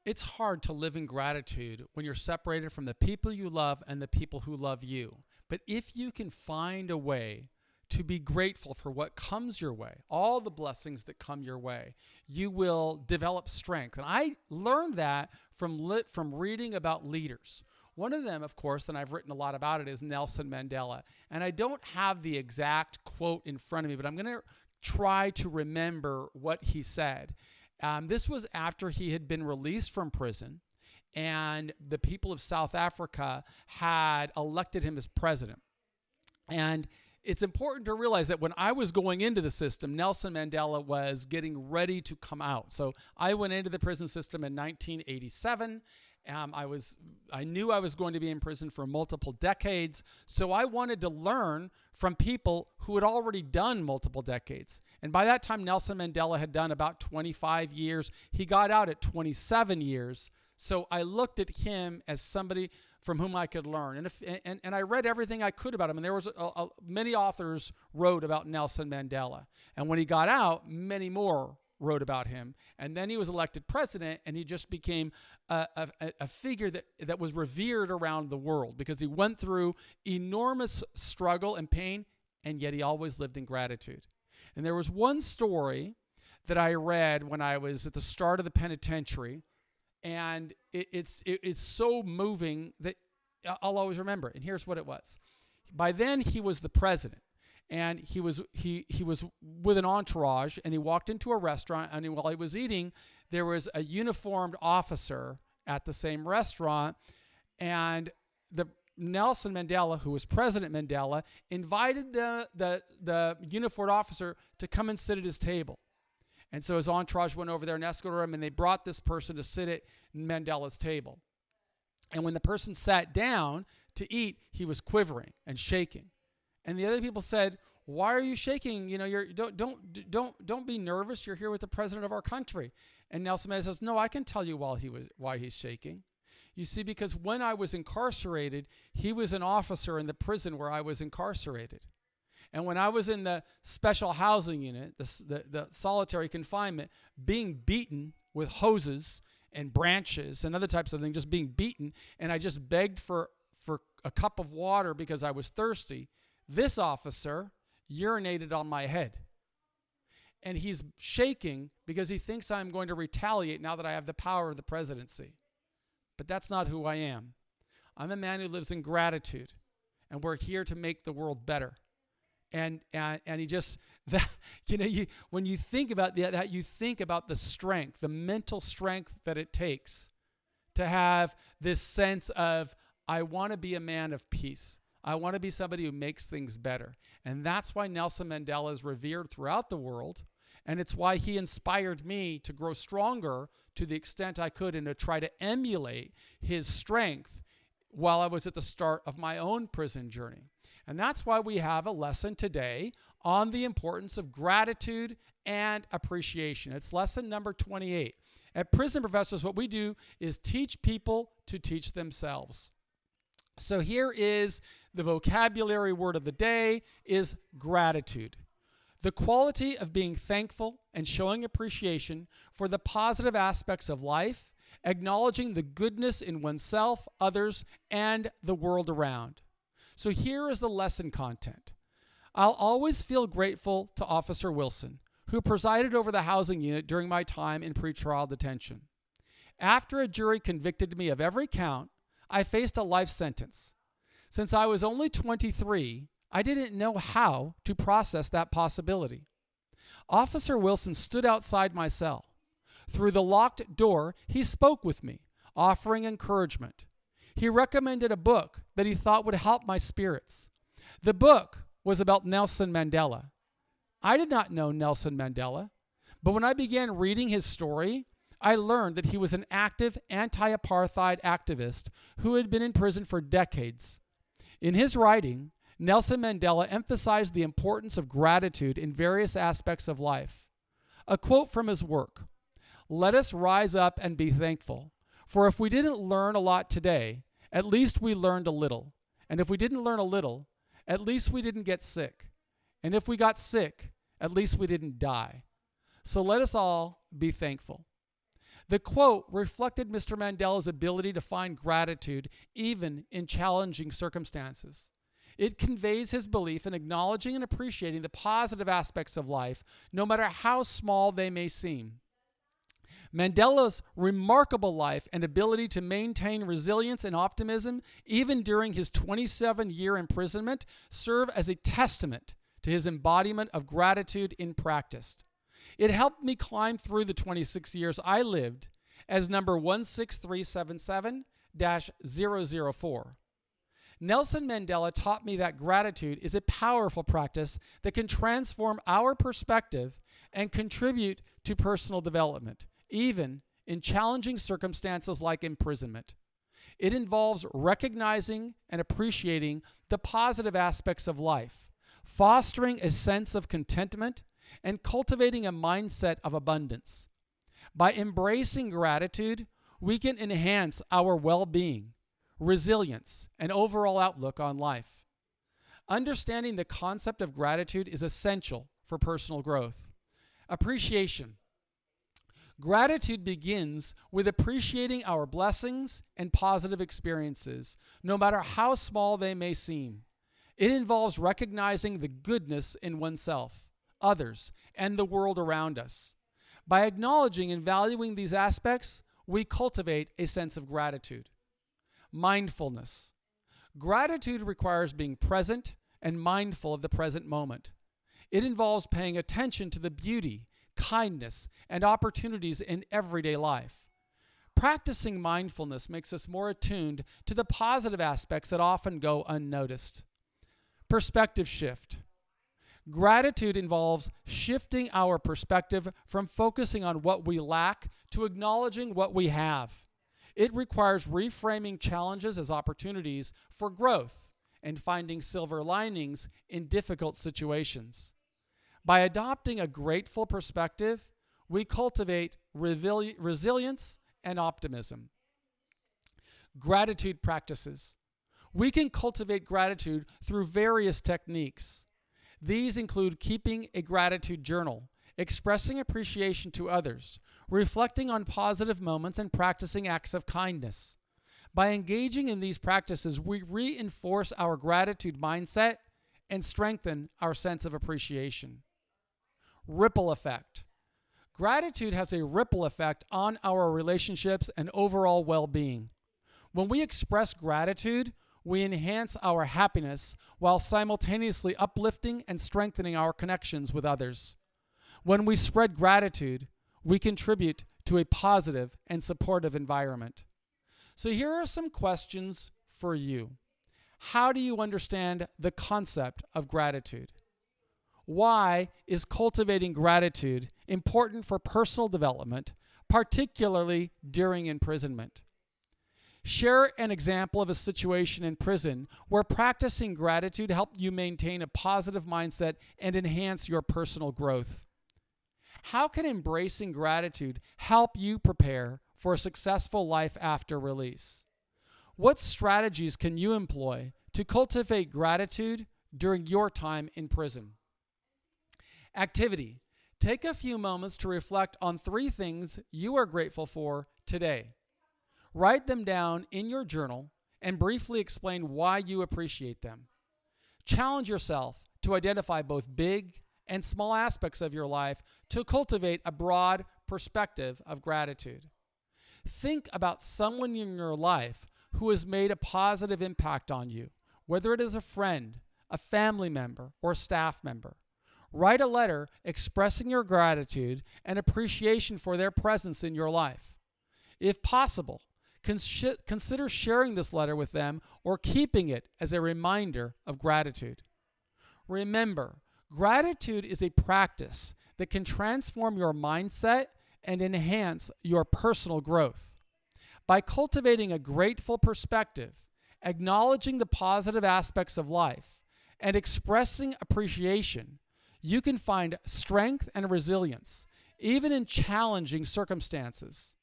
It's hard to live in gratitude when you're separated from the people you love and the people who love you. But if you can find a way to be grateful for what comes your way, all the blessings that come your way, you will develop strength. And I learned that from reading about leaders. One of them, of course, and I've written a lot about it, is Nelson Mandela. And I don't have the exact quote in front of me, but I'm going to try to remember what he said. This was after he had been released from prison, and the people of South Africa had elected him as president. And it's important to realize that when I was going into the system, Nelson Mandela was getting ready to come out. So I went into the prison system in 1987. I knew I was going to be in prison for multiple decades. So I wanted to learn from people who had already done multiple decades. And by that time, Nelson Mandela had done about 25 years. He got out at 27 years. So I looked at him as somebody from whom I could learn. And I read everything I could about him. And there was many authors wrote about Nelson Mandela. And when he got out, many more wrote about him. And then he was elected president, and he just became a figure that was revered around the world because he went through enormous struggle and pain, and yet he always lived in gratitude. And there was one story that I read when I was at the start of the penitentiary, and it's so moving that I'll always remember it. And here's what it was. By then, he was the president. And he was with an entourage, and he walked into a restaurant, and while he was eating, there was a uniformed officer at the same restaurant, and the Nelson Mandela, who was President Mandela, invited the uniformed officer to come and sit at his table. And so his entourage went over there and escorted him, and they brought this person to sit at Mandela's table. And when the person sat down to eat, he was quivering and shaking. And the other people said, "Why are you shaking? You know, don't be nervous. You're here with the president of our country." And Nelson Mandela says, "No, I can tell you why he's shaking. You see, because when I was incarcerated, he was an officer in the prison where I was incarcerated. And when I was in the special housing unit, the solitary confinement, being beaten with hoses and branches and other types of things, just being beaten, and I just begged for a cup of water because I was thirsty, this officer urinated on my head. And he's shaking because he thinks I'm going to retaliate now that I have the power of the presidency. But that's not who I am. I'm a man who lives in gratitude, and we're here to make the world better." And he just, that, when you think about that, you think about the strength, the mental strength that it takes to have this sense of, I want to be a man of peace. I want to be somebody who makes things better. And that's why Nelson Mandela is revered throughout the world. And it's why he inspired me to grow stronger to the extent I could and to try to emulate his strength while I was at the start of my own prison journey. And that's why we have a lesson today on the importance of gratitude and appreciation. It's lesson number 28. At Prison Professors, what we do is teach people to teach themselves. So here is the vocabulary word of the day is gratitude. The quality of being thankful and showing appreciation for the positive aspects of life, acknowledging the goodness in oneself, others, and the world around. So here is the lesson content. I'll always feel grateful to Officer Wilson, who presided over the housing unit during my time in pretrial detention. After a jury convicted me of every count, I faced a life sentence. Since I was only 23, I didn't know how to process that possibility. Officer Wilson stood outside my cell. Through the locked door, he spoke with me, offering encouragement. He recommended a book that he thought would help my spirits. The book was about Nelson Mandela. I did not know Nelson Mandela, but when I began reading his story, I learned that he was an active anti-apartheid activist who had been in prison for decades. In his writing, Nelson Mandela emphasized the importance of gratitude in various aspects of life. A quote from his work, "Let us rise up and be thankful, for if we didn't learn a lot today, at least we learned a little. And if we didn't learn a little, at least we didn't get sick. And if we got sick, at least we didn't die. So let us all be thankful." The quote reflected Mr. Mandela's ability to find gratitude even in challenging circumstances. It conveys his belief in acknowledging and appreciating the positive aspects of life, no matter how small they may seem. Mandela's remarkable life and ability to maintain resilience and optimism, even during his 27-year imprisonment, serve as a testament to his embodiment of gratitude in practice. It helped me climb through the 26 years I lived as number 16377-004. Nelson Mandela taught me that gratitude is a powerful practice that can transform our perspective and contribute to personal development, even in challenging circumstances like imprisonment. It involves recognizing and appreciating the positive aspects of life, fostering a sense of contentment, and cultivating a mindset of abundance. By embracing gratitude, we can enhance our well-being, resilience, and overall outlook on life. Understanding the concept of gratitude is essential for personal growth. Appreciation. Gratitude begins with appreciating our blessings and positive experiences, no matter how small they may seem. It involves recognizing the goodness in oneself, others, and the world around us. By acknowledging and valuing these aspects, we cultivate a sense of gratitude. Mindfulness. Gratitude requires being present and mindful of the present moment. It involves paying attention to the beauty, kindness, and opportunities in everyday life. Practicing mindfulness makes us more attuned to the positive aspects that often go unnoticed. Perspective shift. Gratitude involves shifting our perspective from focusing on what we lack to acknowledging what we have. It requires reframing challenges as opportunities for growth and finding silver linings in difficult situations. By adopting a grateful perspective, we cultivate resilience and optimism. Gratitude practices. We can cultivate gratitude through various techniques. These include keeping a gratitude journal, expressing appreciation to others, reflecting on positive moments, and practicing acts of kindness. By engaging in these practices, we reinforce our gratitude mindset and strengthen our sense of appreciation. Ripple effect. Gratitude has a ripple effect on our relationships and overall well-being. When we express gratitude, we enhance our happiness while simultaneously uplifting and strengthening our connections with others. When we spread gratitude, we contribute to a positive and supportive environment. So here are some questions for you. How do you understand the concept of gratitude? Why is cultivating gratitude important for personal development, particularly during imprisonment? Share an example of a situation in prison where practicing gratitude helped you maintain a positive mindset and enhance your personal growth. How can embracing gratitude help you prepare for a successful life after release? What strategies can you employ to cultivate gratitude during your time in prison? Activity. Take a few moments to reflect on 3 things you are grateful for today. Write them down in your journal and briefly explain why you appreciate them. Challenge yourself to identify both big and small aspects of your life to cultivate a broad perspective of gratitude. Think about someone in your life who has made a positive impact on you, whether it is a friend, a family member, or a staff member. Write a letter expressing your gratitude and appreciation for their presence in your life. If possible, consider sharing this letter with them or keeping it as a reminder of gratitude. Remember, gratitude is a practice that can transform your mindset and enhance your personal growth. By cultivating a grateful perspective, acknowledging the positive aspects of life, and expressing appreciation, you can find strength and resilience, even in challenging circumstances.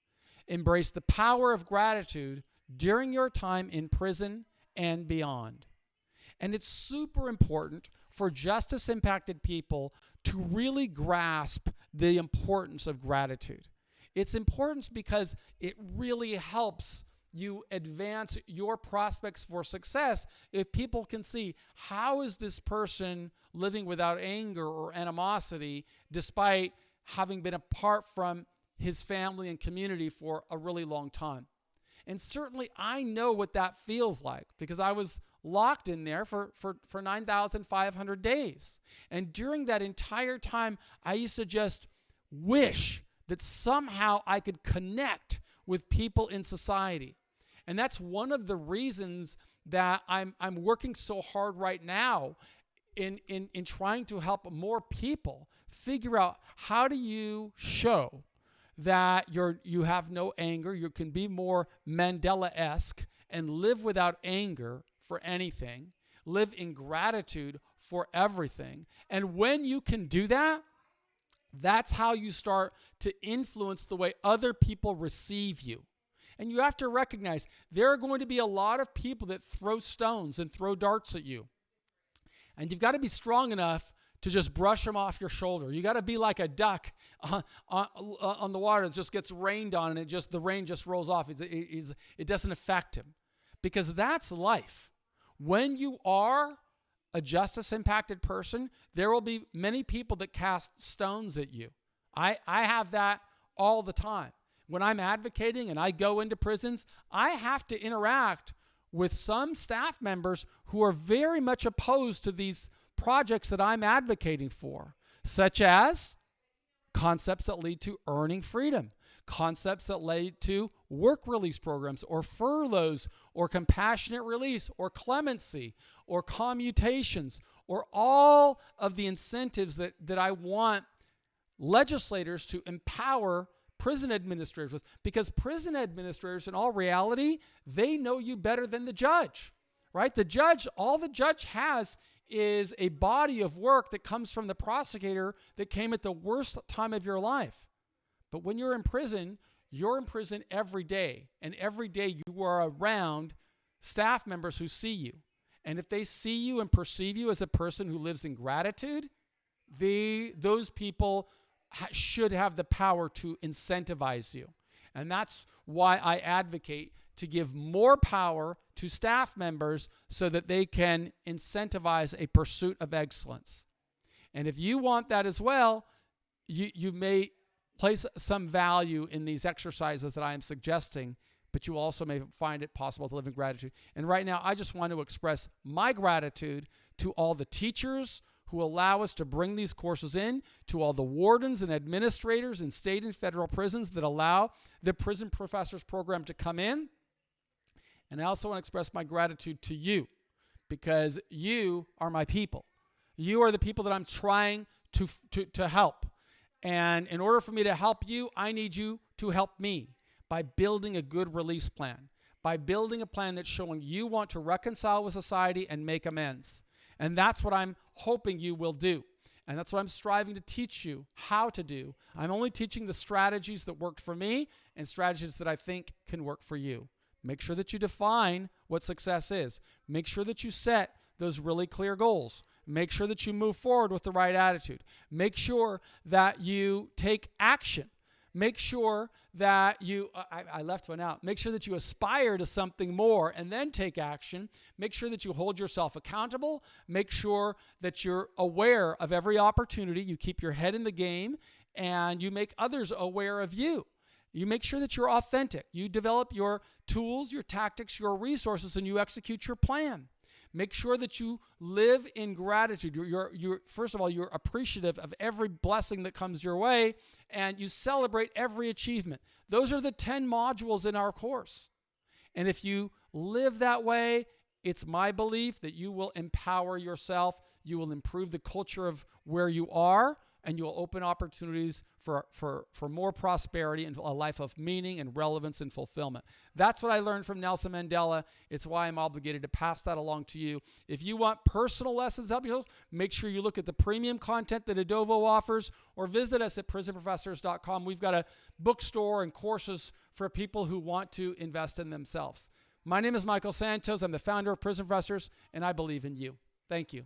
Embrace the power of gratitude during your time in prison and beyond. And it's super important for justice-impacted people to really grasp the importance of gratitude. It's important because it really helps you advance your prospects for success if people can see, how is this person living without anger or animosity despite having been apart from his family and community for a really long time. And certainly I know what that feels like because I was locked in there for 9,500 days. And during that entire time, I used to just wish that somehow I could connect with people in society. And that's one of the reasons that I'm working so hard right now in trying to help more people figure out, how do you show that you have no anger, you can be more Mandela-esque and live without anger for anything, live in gratitude for everything. And when you can do that, that's how you start to influence the way other people receive you. And you have to recognize there are going to be a lot of people that throw stones and throw darts at you. And you've got to be strong enough to just brush them off your shoulder. You got to be like a duck on the water that just gets rained on, and the rain just rolls off. It doesn't affect him, because that's life. When you are a justice-impacted person, there will be many people that cast stones at you. I have that all the time. When I'm advocating and I go into prisons, I have to interact with some staff members who are very much opposed to these projects that I'm advocating for, such as concepts that lead to earning freedom, concepts that lead to work release programs or furloughs or compassionate release or clemency or commutations, or all of the incentives that I want legislators to empower prison administrators with, because prison administrators, in all reality, they know you better than the judge, right? All the judge has is a body of work that comes from the prosecutor that came at the worst time of your life. But when you're in prison every day, and every day you are around staff members who see you. And if they see you and perceive you as a person who lives in gratitude, those people should have the power to incentivize you. And that's why I advocate to give more power to staff members so that they can incentivize a pursuit of excellence. And if you want that as well, you may place some value in these exercises that I am suggesting, but you also may find it possible to live in gratitude. And right now, I just want to express my gratitude to all the teachers who allow us to bring these courses in, to all the wardens and administrators in state and federal prisons that allow the Prison Professors Program to come in. And I also want to express my gratitude to you, because you are my people. You are the people that I'm trying to help. And in order for me to help you, I need you to help me by building a good release plan, by building a plan that's showing you want to reconcile with society and make amends. And that's what I'm hoping you will do. And that's what I'm striving to teach you how to do. I'm only teaching the strategies that worked for me and strategies that I think can work for you. Make sure that you define what success is. Make sure that you set those really clear goals. Make sure that you move forward with the right attitude. Make sure that you take action. Make sure that I left one out. Make sure that you aspire to something more and then take action. Make sure that you hold yourself accountable. Make sure that you're aware of every opportunity. You keep your head in the game, and you make others aware of you. You make sure that you're authentic. You develop your tools, your tactics, your resources, and you execute your plan. Make sure that you live in gratitude. First of all, you're appreciative of every blessing that comes your way, and you celebrate every achievement. Those are the 10 modules in our course. And if you live that way, it's my belief that you will empower yourself, you will improve the culture of where you are, and you will open opportunities for more prosperity and a life of meaning and relevance and fulfillment. That's what I learned from Nelson Mandela. It's why I'm obligated to pass that along to you. If you want personal lessons to help you, make sure you look at the premium content that Adovo offers, or visit us at prisonprofessors.com. We've got a bookstore and courses for people who want to invest in themselves. My name is Michael Santos. I'm the founder of Prison Professors, and I believe in you. Thank you.